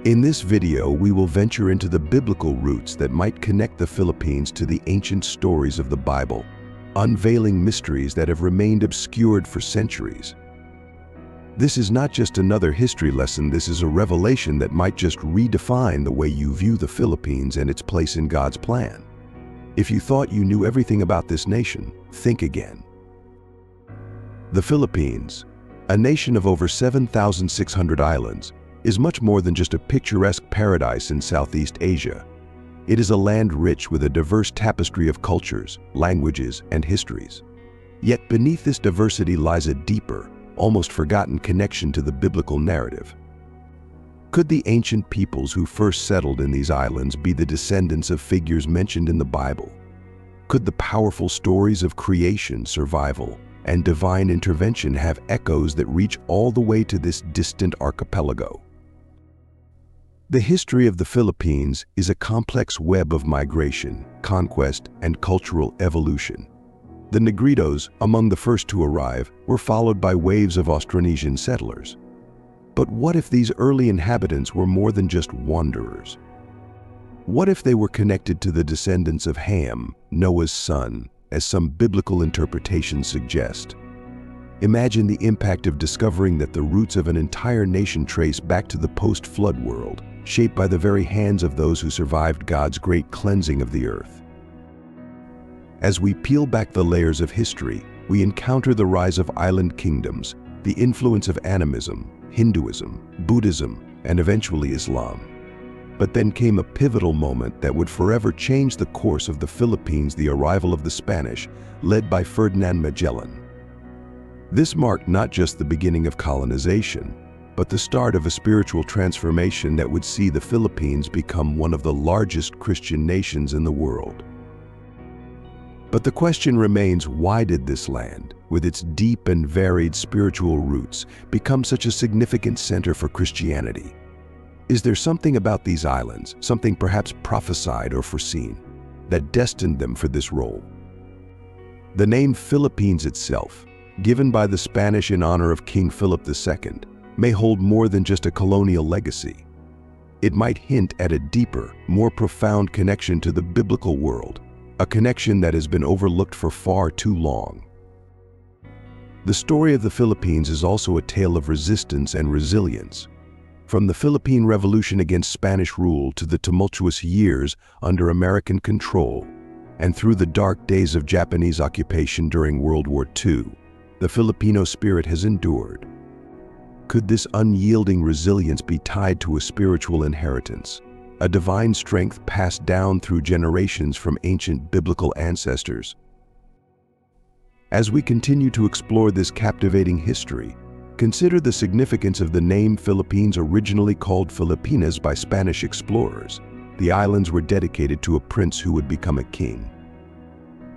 In this video, we will venture into the biblical roots that might connect the Philippines to the ancient stories of the Bible, unveiling mysteries that have remained obscured for centuries. This is not just another history lesson, this is a revelation that might just redefine the way you view the Philippines and its place in God's plan. If you thought you knew everything about this nation, think again. The Philippines, a nation of over 7,600 islands, is much more than just a picturesque paradise in Southeast Asia. It is a land rich with a diverse tapestry of cultures, languages, and histories. Yet beneath this diversity lies a deeper, almost forgotten connection to the biblical narrative. Could the ancient peoples who first settled in these islands be the descendants of figures mentioned in the Bible? Could the powerful stories of creation, survival, and divine intervention have echoes that reach all the way to this distant archipelago? The history of the Philippines is a complex web of migration, conquest, and cultural evolution. The Negritos, among the first to arrive, were followed by waves of Austronesian settlers. But what if these early inhabitants were more than just wanderers? What if they were connected to the descendants of Ham, Noah's son, as some biblical interpretations suggest? Imagine the impact of discovering that the roots of an entire nation trace back to the post-flood world, shaped by the very hands of those who survived God's great cleansing of the earth. As we peel back the layers of history, we encounter the rise of island kingdoms, the influence of animism, Hinduism, Buddhism, and eventually Islam. But then came a pivotal moment that would forever change the course of the Philippines: the arrival of the Spanish, led by Ferdinand Magellan. This marked not just the beginning of colonization, but the start of a spiritual transformation that would see the Philippines become one of the largest Christian nations in the world. But the question remains, why did this land, with its deep and varied spiritual roots, become such a significant center for Christianity? Is there something about these islands, something perhaps prophesied or foreseen, that destined them for this role? The name Philippines itself, given by the Spanish in honor of King Philip II, may hold more than just a colonial legacy. It might hint at a deeper, more profound connection to the biblical world, a connection that has been overlooked for far too long. The story of the Philippines is also a tale of resistance and resilience. From the Philippine Revolution against Spanish rule to the tumultuous years under American control, and through the dark days of Japanese occupation during World War II, the Filipino spirit has endured. Could this unyielding resilience be tied to a spiritual inheritance, a divine strength passed down through generations from ancient biblical ancestors? As we continue to explore this captivating history, consider the significance of the name Philippines, originally called Filipinas by Spanish explorers. The islands were dedicated to a prince who would become a king.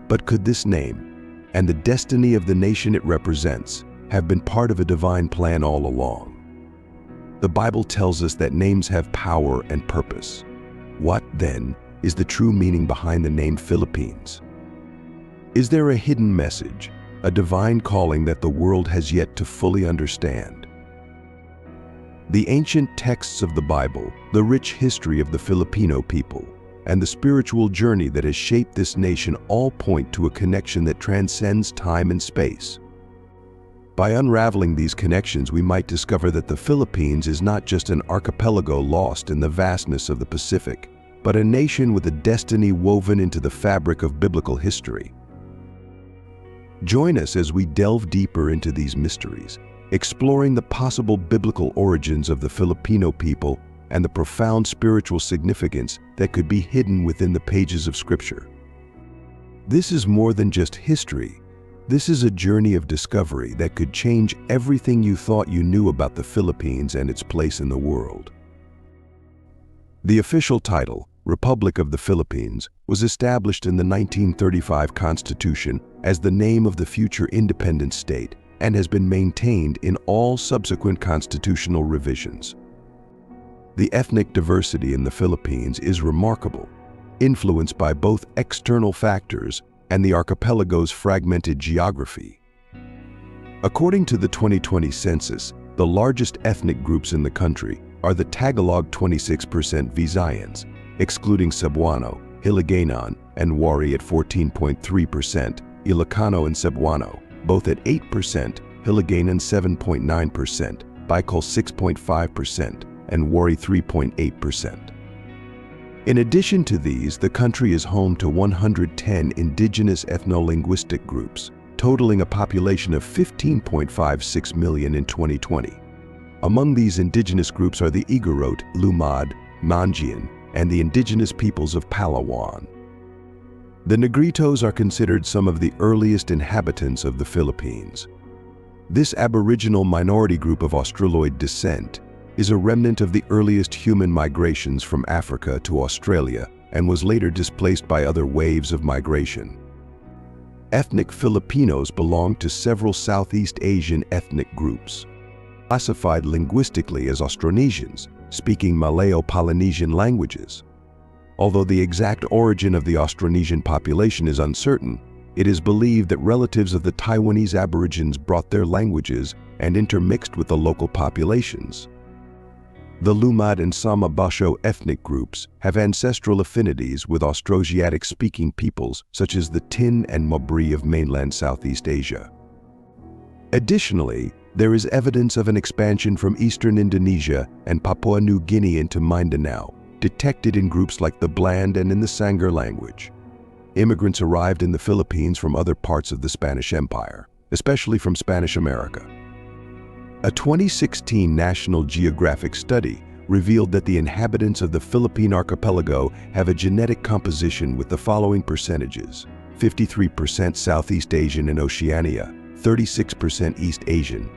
But could this name, and the destiny of the nation it represents, have been part of a divine plan all along? The Bible tells us that names have power and purpose. What, then, is the true meaning behind the name Philippines? Is there a hidden message, a divine calling that the world has yet to fully understand? The ancient texts of the Bible, the rich history of the Filipino people, and the spiritual journey that has shaped this nation all point to a connection that transcends time and space. By unraveling these connections, we might discover that the Philippines is not just an archipelago lost in the vastness of the Pacific, but a nation with a destiny woven into the fabric of biblical history. Join us as we delve deeper into these mysteries, exploring the possible biblical origins of the Filipino people and the profound spiritual significance that could be hidden within the pages of Scripture. This is more than just history. This is a journey of discovery that could change everything you thought you knew about the Philippines and its place in the world. The official title, Republic of the Philippines, was established in the 1935 Constitution as the name of the future independent state and has been maintained in all subsequent constitutional revisions. The ethnic diversity in the Philippines is remarkable, influenced by both external factors and the archipelago's fragmented geography. According to the 2020 census, the largest ethnic groups in the country, are the Tagalog 26% Visayans, excluding Cebuano, Hiligaynon, and Wari at 14.3%, Ilocano and Cebuano, both at 8%, Hiligaynon 7.9%, Bicol 6.5%, and Wari 3.8%. In addition to these, the country is home to 110 indigenous ethno-linguistic groups, totaling a population of 15.56 million in 2020. Among these indigenous groups are the Igorot, Lumad, Mangian, and the indigenous peoples of Palawan. The Negritos are considered some of the earliest inhabitants of the Philippines. This aboriginal minority group of Australoid descent is a remnant of the earliest human migrations from Africa to Australia and was later displaced by other waves of migration. Ethnic Filipinos belong to several Southeast Asian ethnic groups, classified linguistically as Austronesians, speaking Malayo-Polynesian languages. Although the exact origin of the Austronesian population is uncertain, it is believed that relatives of the Taiwanese Aborigines brought their languages and intermixed with the local populations. The Lumad and Sama Basho ethnic groups have ancestral affinities with Austroasiatic-speaking peoples such as the Tin and Mabri of mainland Southeast Asia. Additionally, there is evidence of an expansion from eastern Indonesia and Papua New Guinea into Mindanao, detected in groups like the Bland and in the Sangar language. Immigrants arrived in the Philippines from other parts of the Spanish Empire, especially from Spanish America. A 2016 National Geographic study revealed that the inhabitants of the Philippine archipelago have a genetic composition with the following percentages: 53% Southeast Asian and Oceania, 36% East Asian,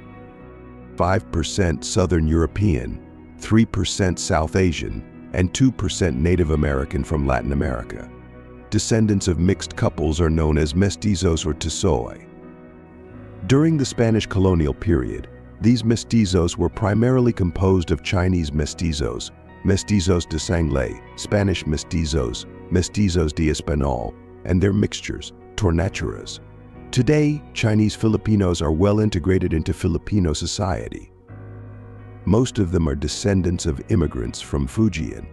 5% Southern European, 3% South Asian, and 2% Native American from Latin America. Descendants of mixed couples are known as mestizos or tisoy. During the Spanish colonial period, these mestizos were primarily composed of Chinese mestizos, mestizos de sangle, Spanish mestizos, mestizos de español, and their mixtures, tornaturas. Today, Chinese Filipinos are well integrated into Filipino society. Most of them are descendants of immigrants from Fujian.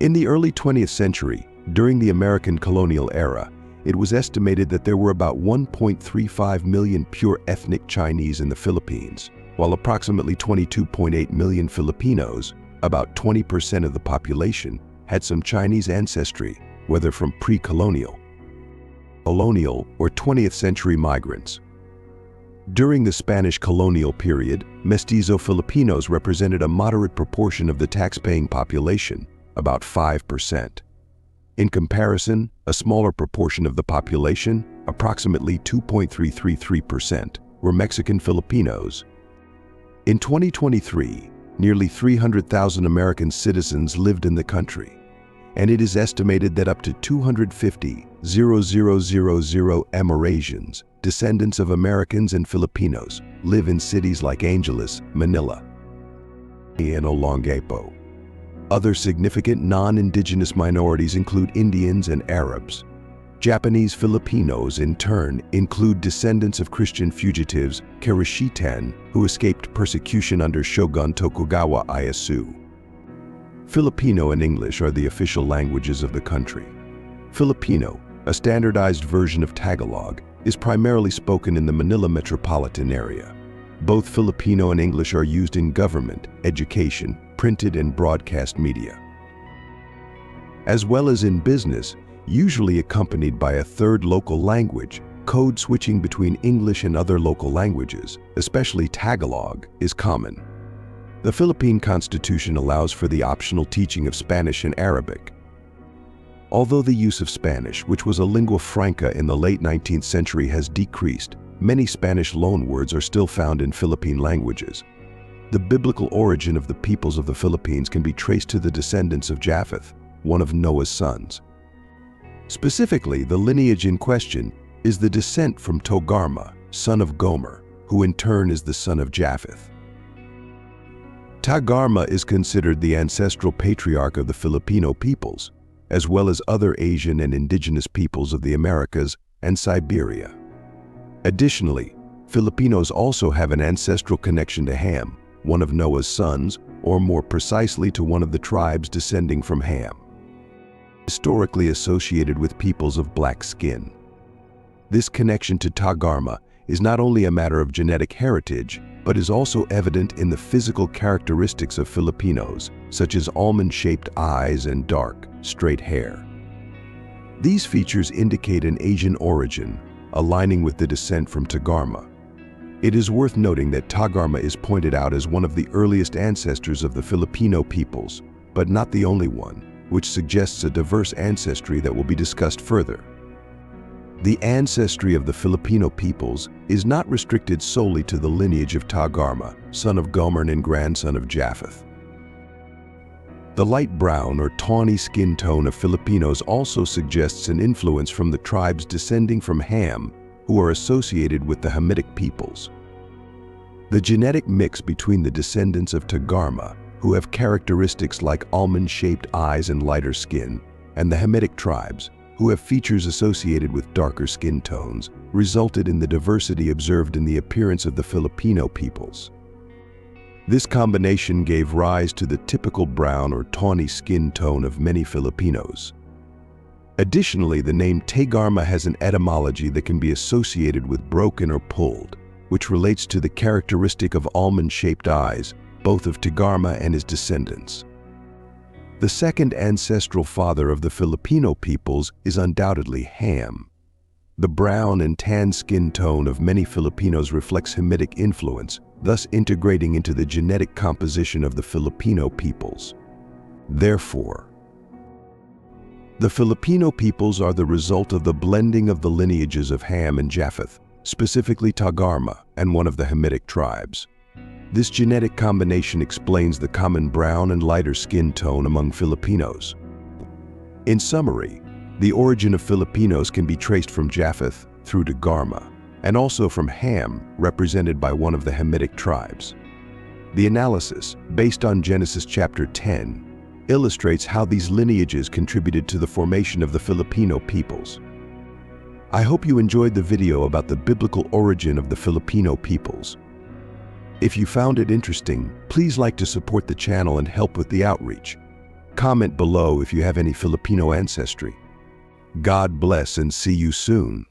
In the early 20th century, during the American colonial era, it was estimated that there were about 1.35 million pure ethnic Chinese in the Philippines, while approximately 22.8 million Filipinos, about 20% of the population, had some Chinese ancestry, whether from pre-colonial, colonial, or 20th century migrants. During the Spanish colonial period, mestizo Filipinos represented a moderate proportion of the tax-paying population, about 5%. In comparison, a smaller proportion of the population, approximately 2.333%, were Mexican Filipinos. In 2023, nearly 300,000 American citizens lived in the country, and it is estimated that up to 250,000 Amerasians, descendants of Americans and Filipinos, live in cities like Angeles, Manila, and Olongapo. Other significant non-indigenous minorities include Indians and Arabs. Japanese Filipinos, in turn, include descendants of Christian fugitives, Karishitan, who escaped persecution under Shogun Tokugawa Ieyasu. Filipino and English are the official languages of the country. Filipino, a standardized version of Tagalog, is primarily spoken in the Manila metropolitan area. Both Filipino and English are used in government, education, printed and broadcast media, as well as in business, usually accompanied by a third local language. Code switching between English and other local languages, especially Tagalog, is common. The Philippine Constitution allows for the optional teaching of Spanish and Arabic. Although the use of Spanish, which was a lingua franca in the late 19th century, has decreased, many Spanish loanwords are still found in Philippine languages. The biblical origin of the peoples of the Philippines can be traced to the descendants of Japheth, one of Noah's sons. Specifically, the lineage in question is the descent from Togarma, son of Gomer, who in turn is the son of Japheth. Togarma is considered the ancestral patriarch of the Filipino peoples, as well as other Asian and indigenous peoples of the Americas and Siberia. Additionally, Filipinos also have an ancestral connection to Ham, one of Noah's sons, or more precisely to one of the tribes descending from Ham, historically associated with peoples of black skin. This connection to Tagarma is not only a matter of genetic heritage, but is also evident in the physical characteristics of Filipinos, such as almond-shaped eyes and dark, straight hair. These features indicate an Asian origin, aligning with the descent from Tagarma. It is worth noting that Tagarma is pointed out as one of the earliest ancestors of the Filipino peoples, but not the only one, which suggests a diverse ancestry that will be discussed further. The ancestry of the Filipino peoples is not restricted solely to the lineage of Tagarma, son of Gomer and grandson of Japheth. The light brown or tawny skin tone of Filipinos also suggests an influence from the tribes descending from Ham, who are associated with the Hamitic peoples. The genetic mix between the descendants of Tagarma, who have characteristics like almond-shaped eyes and lighter skin, and the Hamitic tribes, who have features associated with darker skin tones, resulted in the diversity observed in the appearance of the Filipino peoples. This combination gave rise to the typical brown or tawny skin tone of many Filipinos. Additionally, the name Tagarma has an etymology that can be associated with broken or pulled, which relates to the characteristic of almond-shaped eyes, both of Tagarma and his descendants. The second ancestral father of the Filipino peoples is undoubtedly Ham. The brown and tan skin tone of many Filipinos reflects Hamitic influence, thus integrating into the genetic composition of the Filipino peoples. Therefore, the Filipino peoples are the result of the blending of the lineages of Ham and Japheth, specifically Tagarma and one of the Hamitic tribes. This genetic combination explains the common brown and lighter skin tone among Filipinos. In summary, the origin of Filipinos can be traced from Japheth through to Tagarma, and also from Ham, represented by one of the Hamitic tribes. The analysis, based on Genesis chapter 10, illustrates how these lineages contributed to the formation of the Filipino peoples. I hope you enjoyed the video about the biblical origin of the Filipino peoples. If you found it interesting, please like to support the channel and help with the outreach. Comment below if you have any Filipino ancestry. God bless and see you soon.